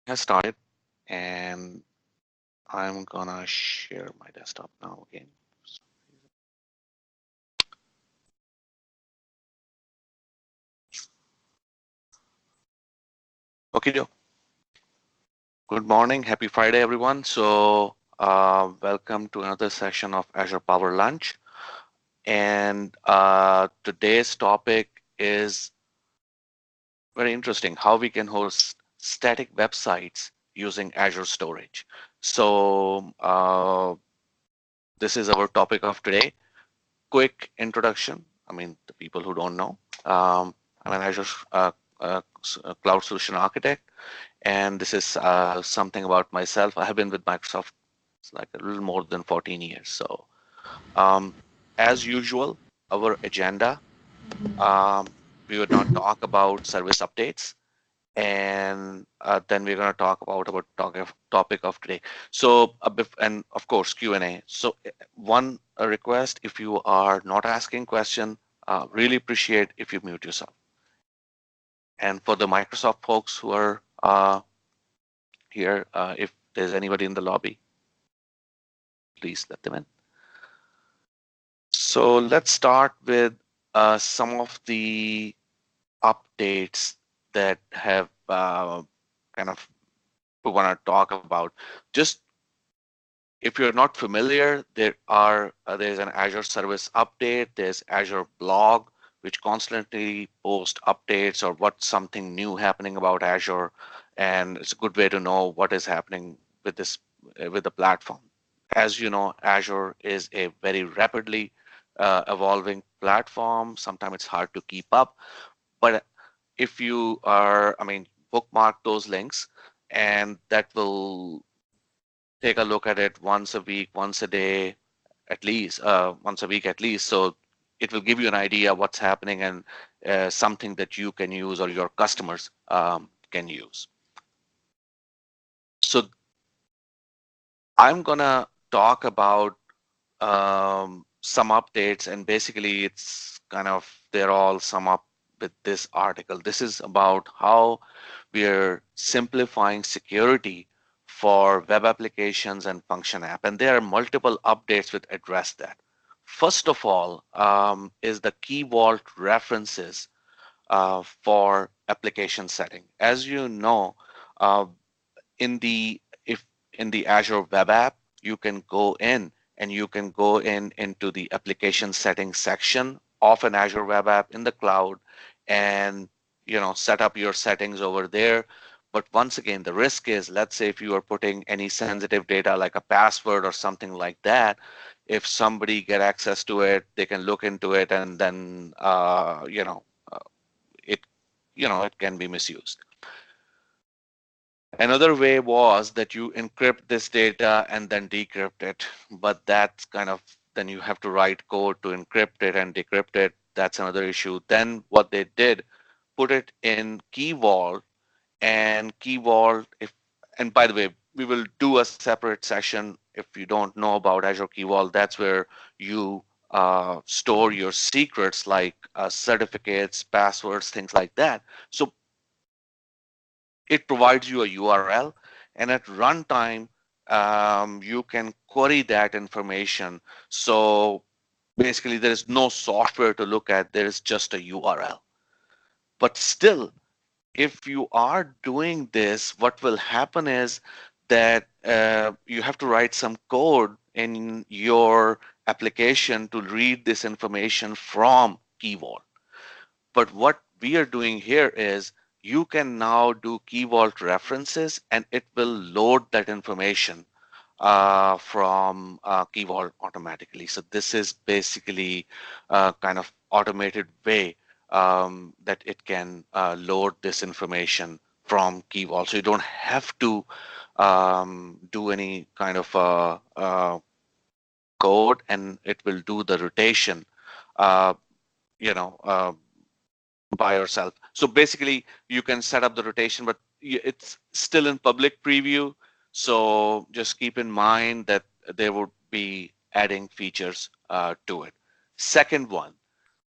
Has started, and I'm gonna share my desktop now again. Okay, Joe. Good morning, happy Friday, everyone. Welcome to another session of Azure Power Lunch. And today's topic is very interesting: how we can host static websites using Azure Storage. So this is our topic of today. Quick introduction. I mean, the people who don't know, I'm an Azure Cloud Solution Architect, and this is something about myself. I have been with Microsoft like a little more than 14 years. So, um, as usual, our agenda, um, we would not talk about service updates, and then we're going to talk about topic of today. So and of course Q&A. So one request: if you are not asking question, really appreciate if you mute yourself. And for the Microsoft folks who are here, if there's anybody in the lobby, please let them in. So let's start with some of the updates that have kind of we want to talk about. Just if you're not familiar, there's an Azure Service Update, there's Azure Blog, which constantly post updates or what's something new happening about Azure, and it's a good way to know what is happening with this with the platform. As you know, Azure is a very rapidly evolving platform. Sometimes it's hard to keep up, but if you are, I mean, bookmark those links, and that will take a look at it once a week, once a day, at least, once a week at least. So it will give you an idea what's happening and something that you can use or your customers can use. So I'm gonna talk about some updates, and basically it's kind of they're all sum up with this article. This is about how we're simplifying security for web applications and function app, and there are multiple updates which address that. First of all, is the key vault references for application setting. As you know, uh, in the if in the Azure web app, you can go in and you can go in into the application settings section of an Azure web app in the cloud, and set up your settings over there. But once again, the risk is, let's say if you are putting any sensitive data like a password or something like that, if somebody get access to it, they can look into it, and then it it can be misused. Another way was that you encrypt this data and then decrypt it, but that's kind of, then you have to write code to encrypt it and decrypt it. That's another issue. Then what they did, put it in Key Vault, and Key Vault, and by the way, we will do a separate session. If you don't know about Azure Key Vault, that's where you store your secrets like certificates, passwords, things like that. So it provides you a URL, and at runtime, you can query that information. So basically, there is no software to look at, there is just a URL. But still, if you are doing this, what will happen is that you have to write some code in your application to read this information from Key Vault. But what we are doing here is you can now do Key Vault references, and it will load that information from Key Vault automatically. So this is basically a kind of automated way that it can load this information from Key Vault. So you don't have to do any kind of code, and it will do the rotation. Uh, you know, by yourself. So basically, you can set up the rotation, but it's still in public preview. So just keep in mind that they would be adding features to it. Second one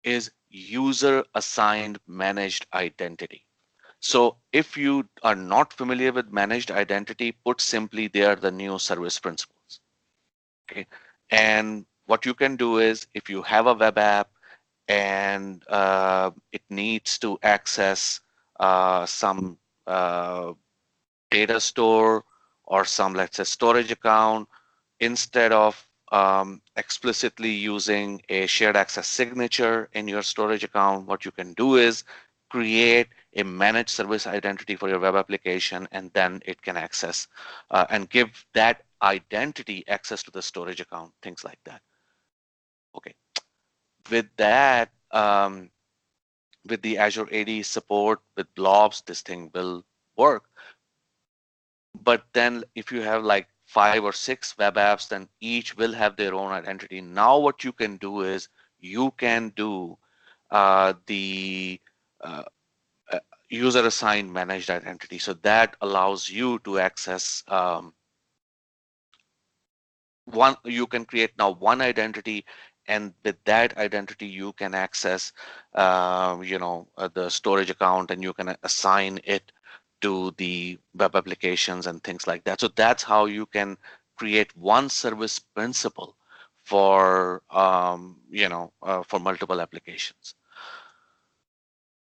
is user assigned managed identity. So if you are not familiar with managed identity, put simply, they are the new service principles. Okay. And what you can do is if you have a web app and it needs to access some uh, data store or some, let's say, storage account, instead of explicitly using a shared access signature in your storage account, what you can do is create a managed service identity for your web application, and then it can access and give that identity access to the storage account, things like that. Okay. With that, with the Azure AD support with blobs, this thing will work. But then if you have like 5 or 6 web apps, then each will have their own identity. Now what you can do is you can do the uh, uh, user assigned managed identity. So that allows you to access one, you can create now one identity, and with that identity you can access the storage account, and you can assign it to the web applications and things like that. So that's how you can create one service principal for for multiple applications.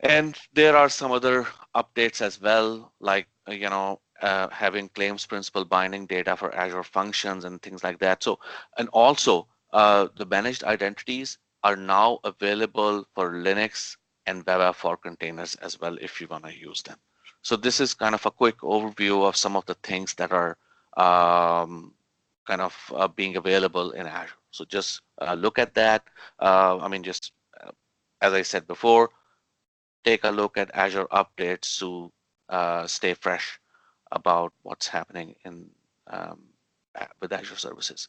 And there are some other updates as well, like having claims principal binding data for Azure functions and things like that. So, and also the managed identities are now available for Linux and web app for containers as well if you want to use them. So this is kind of a quick overview of some of the things that are kind of being available in Azure. So just look at that. Just as I said before, take a look at Azure updates to stay fresh about what's happening in um, with Azure services.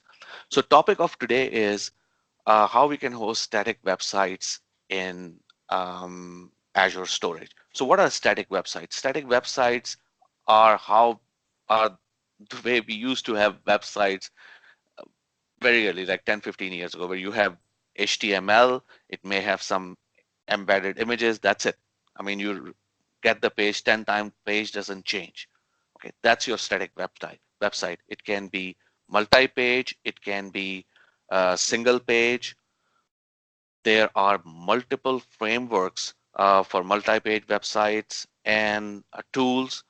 So topic of today is how we can host static websites in Azure Storage. So what are static websites? Static websites are the way we used to have websites very early, like 10, 15 years ago, where you have HTML, it may have some embedded images, that's it. I mean, you get the page 10 times, page doesn't change. Okay, that's your static website. It can be multi-page, it can be single page. There are multiple frameworks for multi-page websites and tools.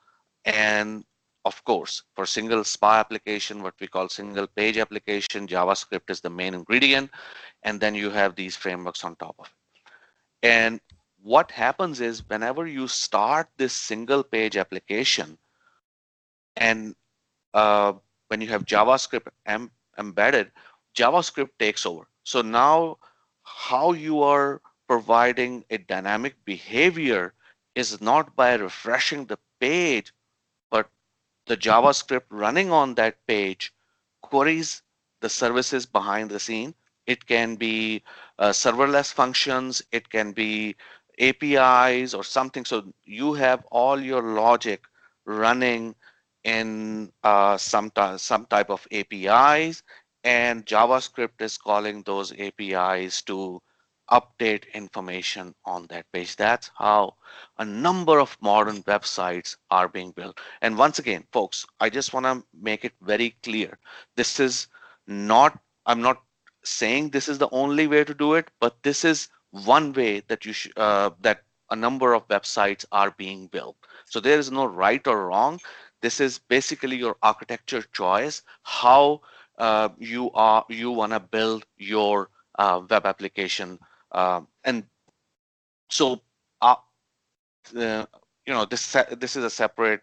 And of course, for single SPA application, what we call single page application, JavaScript is the main ingredient. And then you have these frameworks on top of it. And what happens is whenever you start this single page application, and uh, when you have JavaScript embedded, JavaScript takes over. So now how you are providing a dynamic behavior is not by refreshing the page, but the JavaScript running on that page queries the services behind the scene. It can be serverless functions, it can be APIs or something. So you have all your logic running in some type of APIs, and JavaScript is calling those APIs to update information on that page. That's how a number of modern websites are being built. And once again, folks, I just want to make it very clear. This is not, I'm not saying this is the only way to do it, but this is one way that that a number of websites are being built. So there is no right or wrong. This is basically your architecture choice, how you want to build your web application. And so uh, uh, this is a separate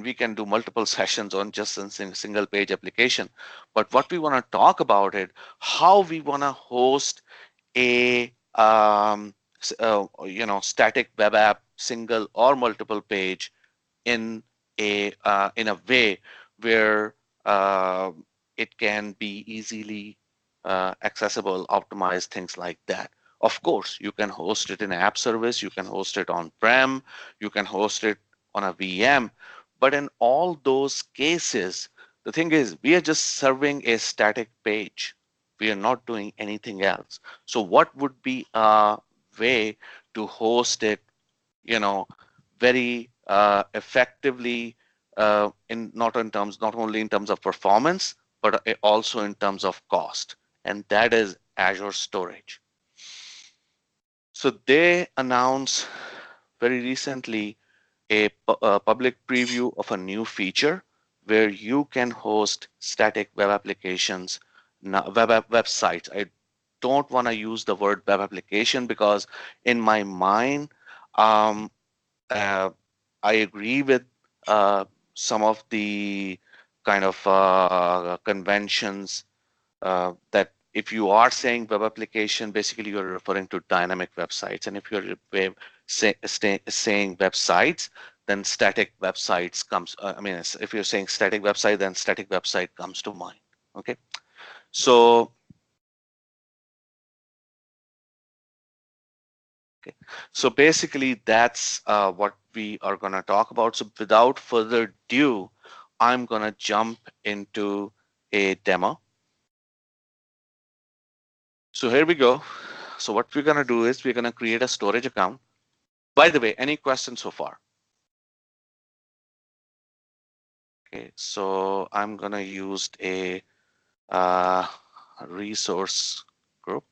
we can do multiple sessions on just a single page application, but what we want to talk about it, how we want to host a static web app, single or multiple page, in a way where uh, it can be easily accessible, optimized, things like that. Of course, you can host it in app service, you can host it on-prem, you can host it on a VM, but in all those cases, the thing is, we are just serving a static page. We are not doing anything else. So what would be a way to host it, you know, very effectively not only in terms of performance, but also in terms of cost, and that is Azure Storage. So they announced very recently a public preview of a new feature where you can host static web applications, websites. I don't want to use the word web application because in my mind, um, uh, I agree with uh, some of the kind of conventions that if you are saying web application, basically you're referring to dynamic websites. And if you're saying websites, then static websites comes. I mean, if you're saying static website, then static website comes to mind. Okay, so okay, so basically that's what we are going to talk about. So without further ado, I'm going to jump into a demo. So here we go. So what we're going to do is we're going to create a storage account. By the way, any questions so far? Okay, so I'm going to use a uh, resource group.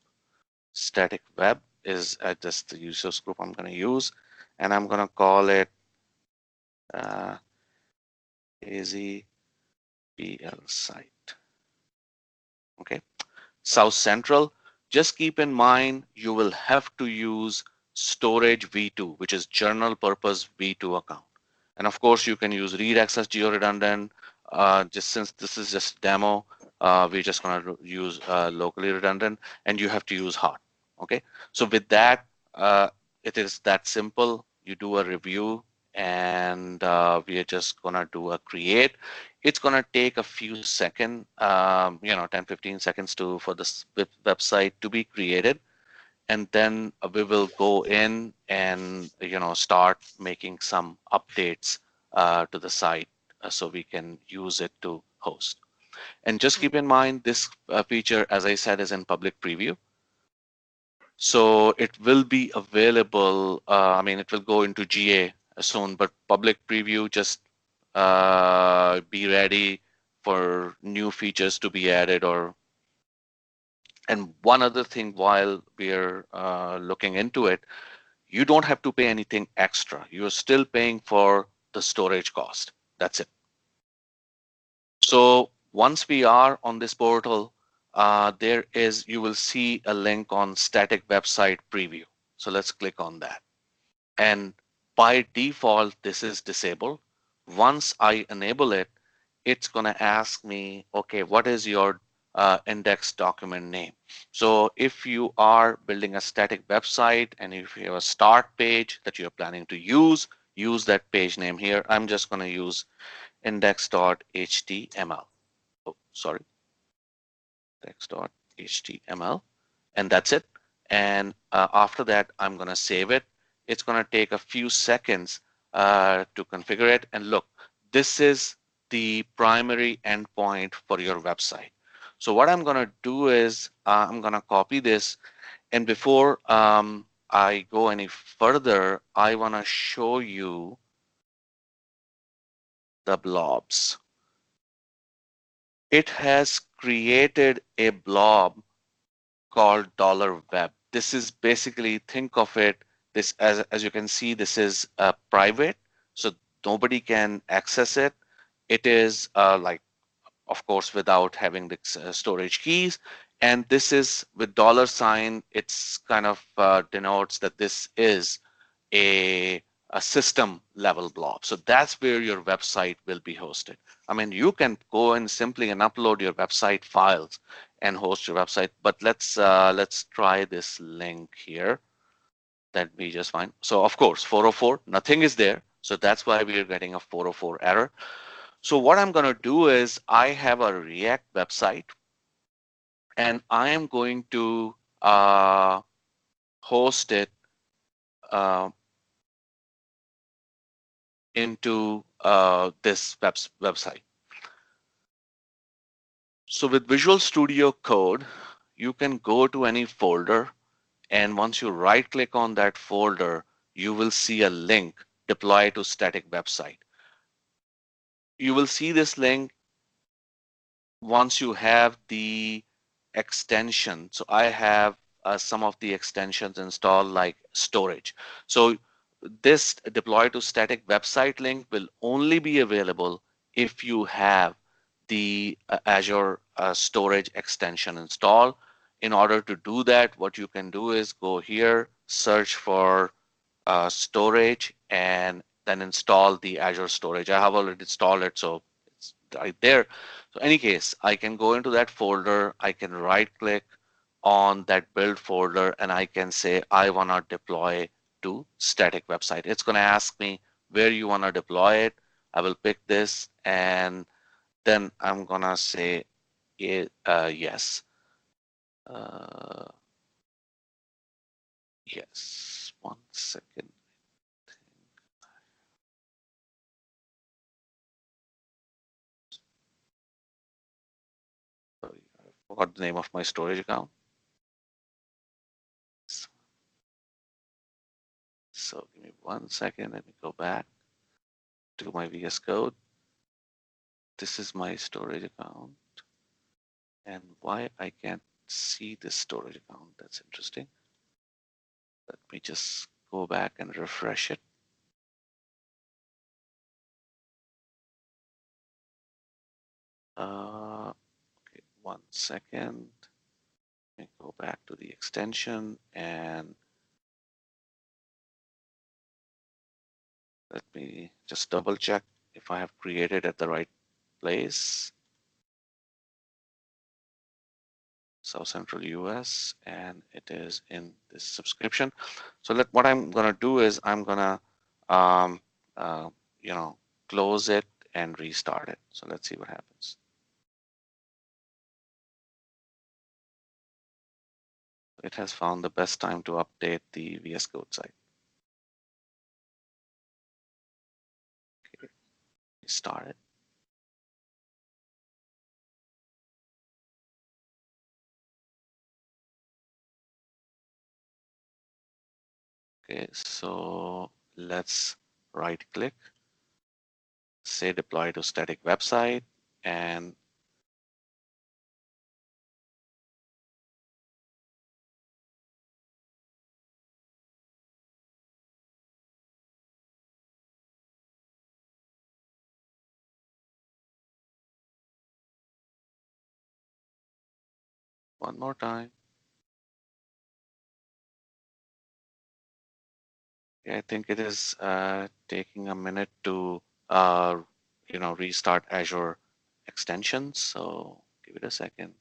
Static web is just the resource group I'm going to use, and I'm going to call it uh, AZPL site. Okay. South Central, just keep in mind you will have to use storage V2, which is general purpose V2 account. And of course, you can use read access geo redundant. Just since this is just demo, we're just going to use locally redundant, and you have to use hot. Okay. So with that, it is that simple. You do a review, and we are just going to do a create. It's going to take a few seconds, 10, 15 seconds for this website to be created. And then we will go in and, start making some updates to the site so we can use it to host. And just keep in mind, this feature, as I said, is in public preview. So it will be available. It will go into GA soon, but public preview, just be ready for new features to be added. And one other thing, while we're looking into it, you don't have to pay anything extra. You're still paying for the storage cost. That's it. So once we are on this portal, you will see a link on static website preview. So let's click on that. And by default, this is disabled. Once I enable it, it's going to ask me, okay, what is your index document name? So if you are building a static website and if you have a start page that you're planning to use that page name here. I'm just going to use index.html. Oh, sorry, index.html. And that's it. And after that, I'm going to save it. It's going to take a few seconds to configure it. And look, this is the primary endpoint for your website. So what I'm going to do is I'm going to copy this. And before I go any further, I want to show you the blobs. It has created a blob called $web. This is basically, think of it, this as you can see, this is private, so nobody can access it. It is of course, without having the storage keys. And this is with $sign, it's kind of denotes that this is a, a system level blob. So that's where your website will be hosted. I mean, you can go and simply and upload your website files and host your website, but let's try this link here that we just find. So of course, 404, nothing is there. So that's why we are getting a 404 error. So what I'm going to do is I have a React website and I am going to host it uh, into this website. So with Visual Studio Code, you can go to any folder, and once you right click on that folder, you will see a link deploy to static website. You will see this link once you have the extension. So I have some of the extensions installed like storage. So this deploy to static website link will only be available if you have the Azure storage extension installed. In order to do that, what you can do is go here, search for storage, and then install the Azure storage. I have already installed it, so it's right there. So any case, I can go into that folder, I can right click on that build folder, and I can say I want to deploy to static website. It's going to ask me where you want to deploy it. I will pick this, and then I'm going to say yes. Uh, yes, 1 second. Sorry, I forgot the name of my storage account. So give me 1 second. Let me go back to my VS Code. This is my storage account. And why I can't see this storage account? That's interesting. Let me just go back and refresh it. Okay, 1 second. Let me go back to the extension and let me just double check if I have created at the right place. South Central US, and it is in this subscription. So what I'm gonna do is I'm gonna um, uh, close it and restart it. So let's see what happens. It has found the best time to update the VS Code site. Okay, restart it. Okay, so let's right click, say deploy to static website, and one more time. Yeah, I think it is taking a minute to restart Azure extensions. So give it a second.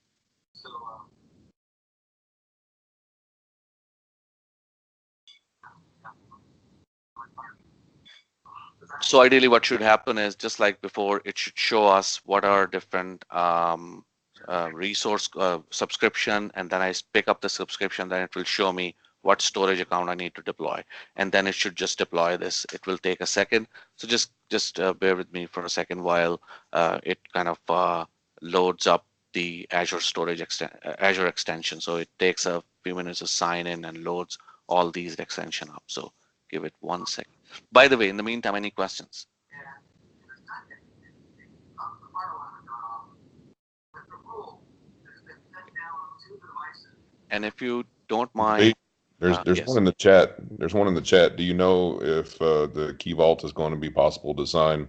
So ideally, what should happen is just like before, it should show us what are different resource subscription, and then I pick up the subscription, then it will show me what storage account I need to deploy, and then it should just deploy this. It will take a second, so just bear with me for a second while it kind of loads up the Azure storage Azure extension. So it takes a few minutes to sign in and loads all these extension up. So give it 1 second. By the way, in the meantime, any questions? And if you don't mind, there's yes. one in the chat. There's one in the chat. Do you know if the Key Vault is going to be possible to assign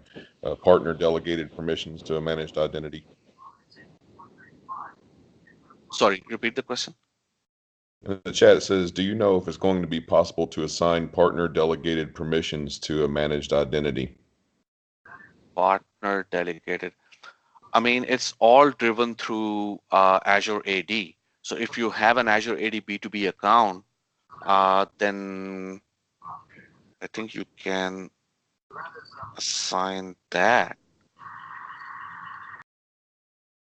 partner delegated permissions to a managed identity? Sorry, repeat the question. In the chat it says, do you know if it's going to be possible to assign partner delegated permissions to a managed identity? Partner delegated. I mean, it's all driven through Azure AD. So if you have an Azure AD B2B account, then I think you can assign that.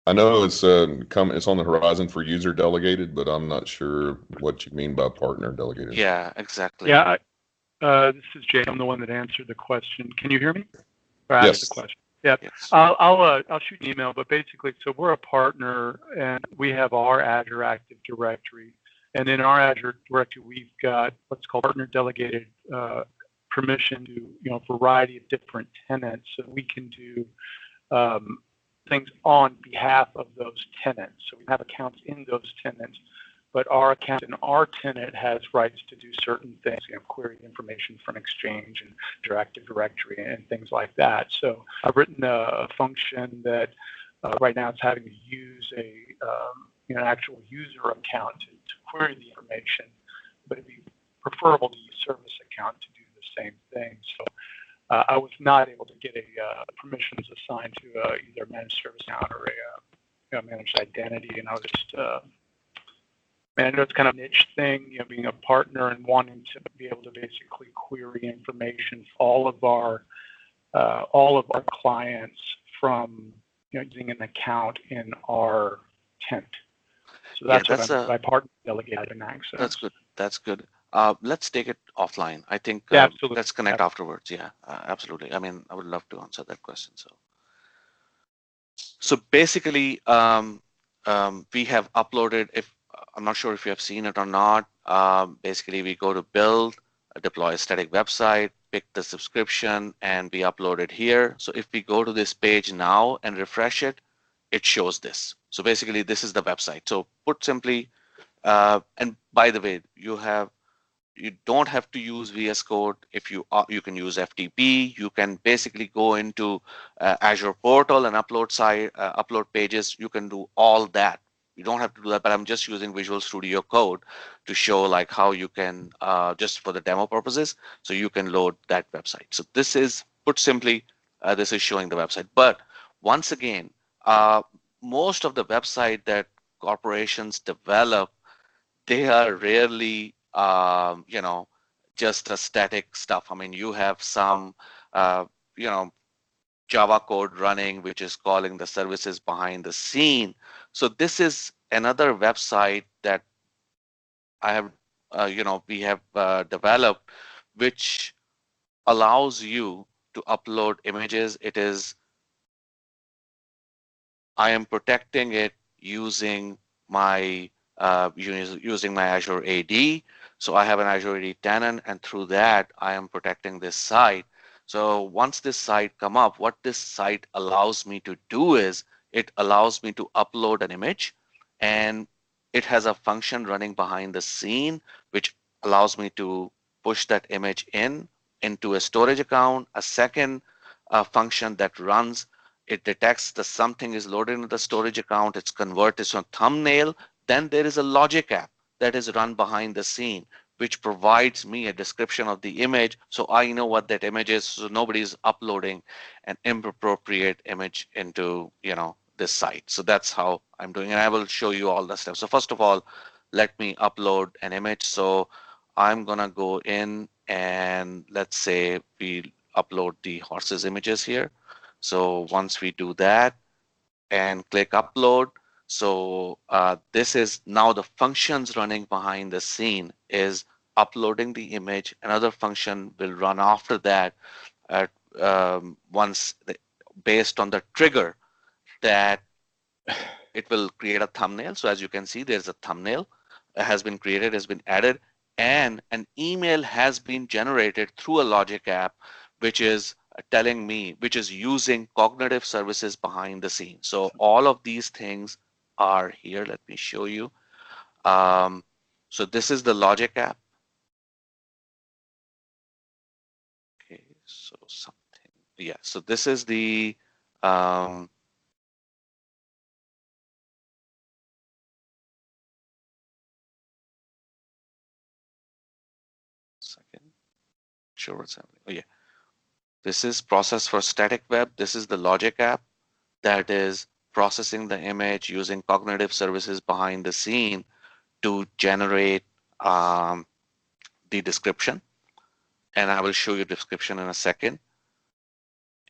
I know it's it's on the horizon for user delegated, but I'm not sure what you mean by partner delegated. Yeah, exactly. Yeah, this is Jay. I'm the one that answered the question. Can you hear me? Or Yes. ask the question? Yeah. Yes. I'll shoot an email, but basically, so we're a partner, and we have our Azure Active Directory, and in our Azure Directory, we've got what's called partner delegated permission to a variety of different tenants, so we can do things on behalf of those tenants. So we have accounts in those tenants, but our account in our tenant has rights to do certain things, query information from Exchange and Azure Active Directory and things like that. So I've written a function that right now it's having to use an actual user account to query the information, but it'd be preferable to use service account to do the same thing. So I was not able to get permissions assigned to either managed service account or a managed identity, and I was just I know it's kind of a niche thing, being a partner and wanting to be able to basically query information for all of our clients from using an account in our tent. So that's what I'm by partner delegated access. That's good. That's good. Let's take it offline. I think yeah, absolutely. Let's connect afterwards. Yeah, absolutely. I mean, I would love to answer that question. So basically, we have uploaded. If I'm not sure if you have seen it or not. Basically, we go to build, deploy a static website, pick the subscription, and we upload it here. So if we go to this page now and refresh it, it shows this. So basically, this is the website. So put simply, and by the way, you don't have to use VS Code. If you can use FTP. You can basically go into Azure portal and upload pages. You can do all that. You don't have to do that, but I'm just using Visual Studio Code to show like how you can just for the demo purposes. So you can load that website. So this is put simply, this is showing the website. But once again, most of the website that corporations develop, they are rarely just a static stuff. I mean, you have some you know Java code running which is calling the services behind the scene. So this is another website that I have we have developed, which allows you to upload images. I am protecting it using my using my Azure AD. So I have an Azure AD tenant, and through that I am protecting this site. So once this site come up, what this site allows me to do is it allows me to upload an image, and it has a function running behind the scene which allows me to push that image into a storage account. A second function that runs, it detects that something is loaded into the storage account, it's converted to a thumbnail. Then there is a logic app that is run behind the scene, which provides me a description of the image, so I know what that image is, so nobody's uploading an inappropriate image into this site. So that's how I'm doing, and I will show you all the steps. So first of all, let me upload an image. So I'm gonna go in and let's say we upload the horses images here. So once we do that and click upload, so this is now the functions running behind the scene is uploading the image. Another function will run after that at based on the trigger that it will create a thumbnail. So as you can see, there's a thumbnail has been created, has been added, and an email has been generated through a logic app, which is telling me, which is using cognitive services behind the scenes. So all of these things are here. Let me show you. So this is the logic app. Okay, so something, yeah. So this is the second. Sure, what's happening? Oh yeah. This is process for static web. This is the logic app that is processing the image using cognitive services behind the scene to generate the description. And I will show you description in a second.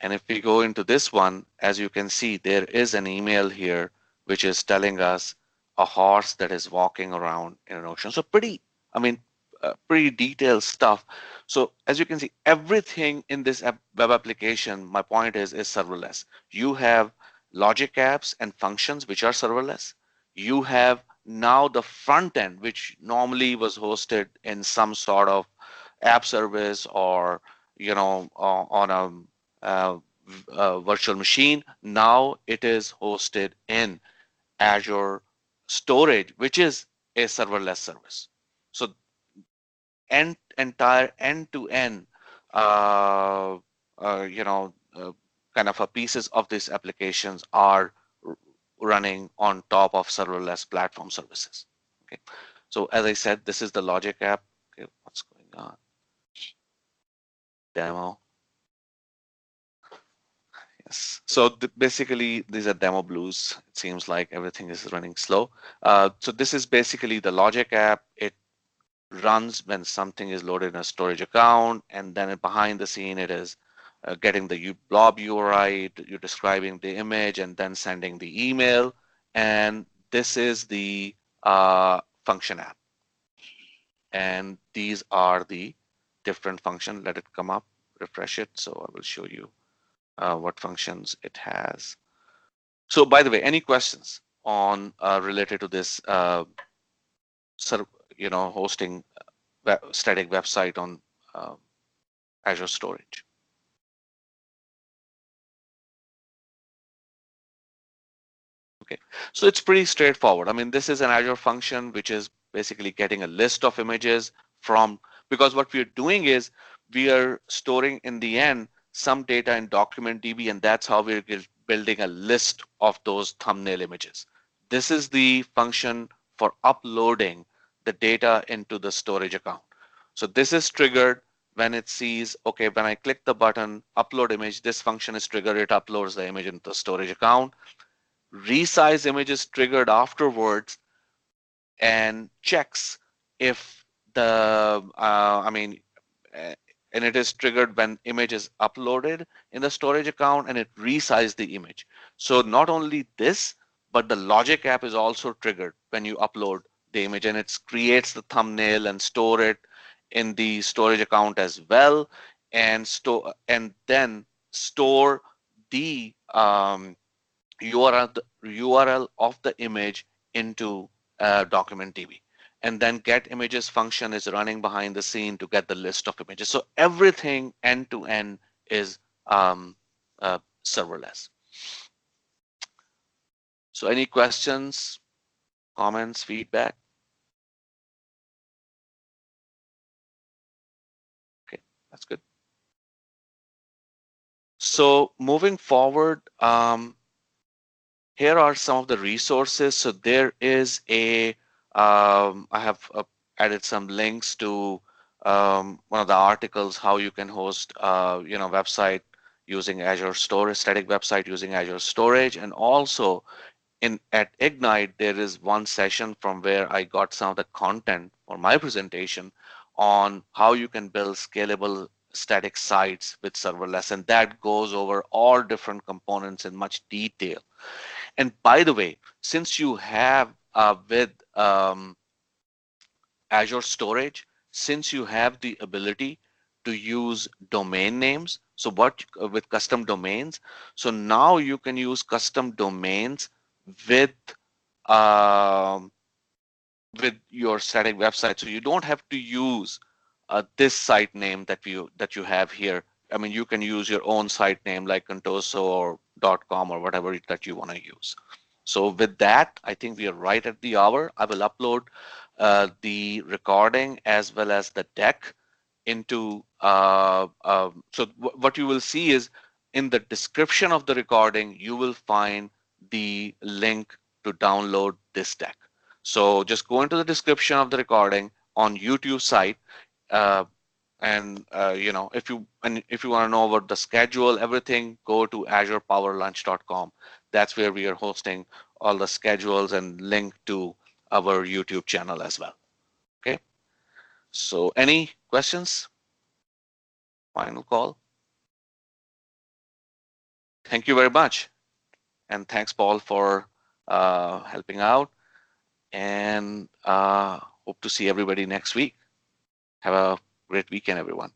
And if we go into this one, as you can see, there is an email here which is telling us a horse that is walking around in an ocean. So pretty detailed stuff. So as you can see, everything in this web application, my point is serverless. You have logic apps and functions which are serverless. You have now the front end, which normally was hosted in some sort of app service or on a virtual machine. Now it is hosted in Azure Storage, which is a serverless service. So entire end-to-end, uh, you know, kind of a pieces of these applications are running on top of serverless platform services. Okay, so as I said, this is the Logic app. Okay, what's going on? Demo. Yes. So basically, these are demo blues. It seems like everything is running slow. So this is basically the Logic app. It runs when something is loaded in a storage account, and then behind the scene, it is getting the blob URI, you're describing the image, and then sending the email. And this is the function app. And these are the different functions. Let it come up, refresh it. So I will show you what functions it has. So by the way, any questions on related to this hosting static website on uh, Azure Storage? Okay, so it's pretty straightforward. I mean, this is an Azure function which is basically getting a list of images from, because what we're doing is we are storing in the end some data in document DB, and that's how we're building a list of those thumbnail images. This is the function for uploading the data into the storage account. So this is triggered when it sees, okay, when I click the button, upload image, this function is triggered, it uploads the image into the storage account. Resize image is triggered afterwards and checks if uh, and it is triggered when image is uploaded in the storage account and it resizes the image. So not only this, but the Logic app is also triggered when you upload the image, and it creates the thumbnail and store it in the storage account as well, and then store the URL of the image into document DB. And then get images function is running behind the scene to get the list of images. So everything end to end is serverless. So any questions, comments, feedback? Okay, that's good. So moving forward, here are some of the resources. So there is I have added some links to one of the articles, how you can host, website using Azure Storage, static website using Azure Storage. And also at Ignite, there is one session from where I got some of the content for my presentation on how you can build scalable static sites with serverless. And that goes over all different components in much detail. And by the way, since you have with Azure Storage, since you have the ability to use domain names, so what with custom domains, so now you can use custom domains with um, with your static website. So you don't have to use this site name that you have here. I mean, you can use your own site name like Contoso or .com or whatever that you want to use. So with that, I think we are right at the hour. I will upload the recording as well as the deck into what you will see is in the description of the recording, you will find the link to download this deck. So just go into the description of the recording on YouTube site, uh, and if you want to know about the schedule, everything, go to azurepowerlunch.com. That's where we are hosting all the schedules and link to our YouTube channel as well. Okay. So any questions? Final call. Thank you very much, and thanks, Paul, for helping out. And hope to see everybody next week. Have a great weekend, everyone.